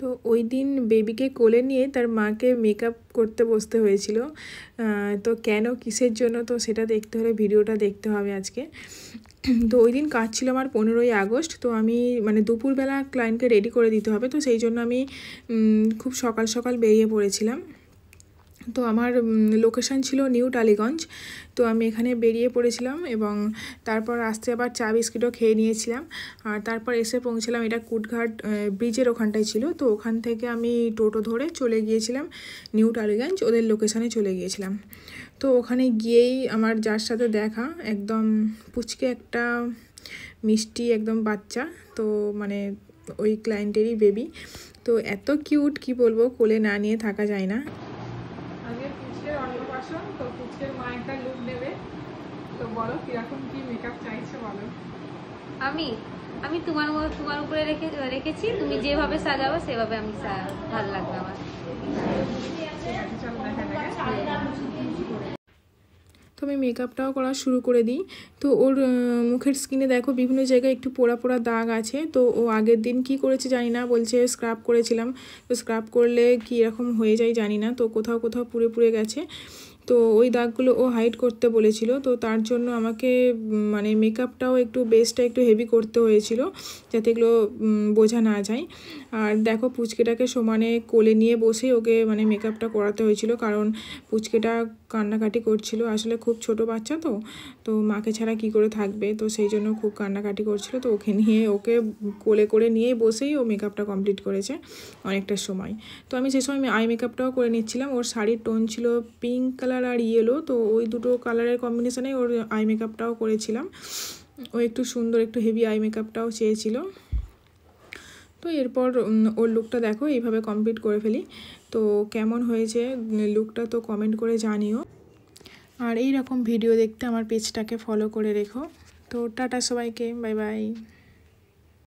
তো ওই দিন বেবিকে কোলে নিয়ে তার মাকে মেকআপ করতে বসতে হয়েছিল। তো কেন, কিসের জন্য, তো সেটা দেখতে হলে ভিডিওটা দেখতে হবে আজকে। তো ওই দিন কাজ ছিল আমার 15ই আগস্ট। তো আমি মানে দুপুরবেলা ক্লায়েন্টকে রেডি করে দিতে হবে, তো সেই জন্য আমি খুব সকাল সকাল বেরিয়ে পড়েছিলাম। তো আমার লোকেশান ছিল নিউ টালিগঞ্জ। তো আমি এখানে বেরিয়ে পড়েছিলাম এবং তারপর আসতে আবার চা বিস্কিটও খেয়ে নিয়েছিলাম। আর তারপর এসে পৌঁছলাম, এটা কুটঘাট ব্রিজের ওখানটায় ছিল। তো ওখান থেকে আমি টোটো ধরে চলে গিয়েছিলাম নিউ টালিগঞ্জ, ওদের লোকেশানে চলে গিয়েছিলাম। তো ওখানে গিয়েই আমার যার সাথে দেখা, একদম পুচকে একটা মিষ্টি একদম বাচ্চা, তো মানে ওই ক্লায়েন্টেরই বেবি। তো এত কিউট, কি বলবো, কোলে না নিয়ে থাকা যায় না। অন্নপ্রাশন, তো পুচকের মা একটা লুক নেবে, তো বলো কিরকম কি মেকআপ চাইছে বলো। আমি তোমার উপরে রেখেছি, তুমি যেভাবে সাজাবো সেভাবে আমি ভালো লাগবে আমার। তো আমি মেকআপটাও করা শুরু করে দিই। তো ওর মুখের স্কিনে দেখো বিভিন্ন জায়গায় একটু পোড়া পোড়া দাগ আছে। তো ও আগের দিন কি করেছে জানি না, বলছে স্ক্রাব করেছিলাম। তো স্ক্রাব করলে কি এরকম হয়ে যায় জানি না, তো কোথাও কোথাও পুড়ে পুড়ে গেছে। তো ওই দাগগুলো ও হাইড করতে বলেছিল। তো তার জন্য আমাকে মানে মেকআপটাও একটু বেসটা একটু হেভি করতে হয়েছিল, যাতে এগুলো বোঝা না যায়। আর দেখো পুচকেটাকে সমানে কোলে নিয়ে বসেই ওকে মানে মেকআপটা করাতে হয়েছিল, কারণ পুচকেটা কান্নাকাটি করছিল। আসলে খুব ছোট বাচ্চা, তো মাকে ছাড়া কি করে থাকবে, তো সেই জন্য খুব কান্নাকাটি করছিল। তো ওকে কোলে করে নিয়েই বসেই ও মেকআপটা কমপ্লিট করেছে অনেকটা সময়। তো আমি সেই সময় আই মেকআপটাও করে নিচ্ছিলাম। ওর শাড়ির টোন ছিল পিঙ্ক কালার আর ইয়েলো, তো ওই দুটো কালারের কম্বিনেশনে ওর আই মেকআপটাও করেছিলাম। ও একটু সুন্দর, একটু হেভি আই মেকআপটাও চেয়েছিল। তো এরপর ওর লুকটা দেখো, এইভাবে কমপ্লিট করে ফেলি। তো কেমন হয়েছে লুকটা, তো কমেন্ট করে জানিও। আর এই রকম ভিডিও দেখতে আমার পেজটাকে ফলো করে রেখো। তো টাটা সবাইকে, বাই বাই।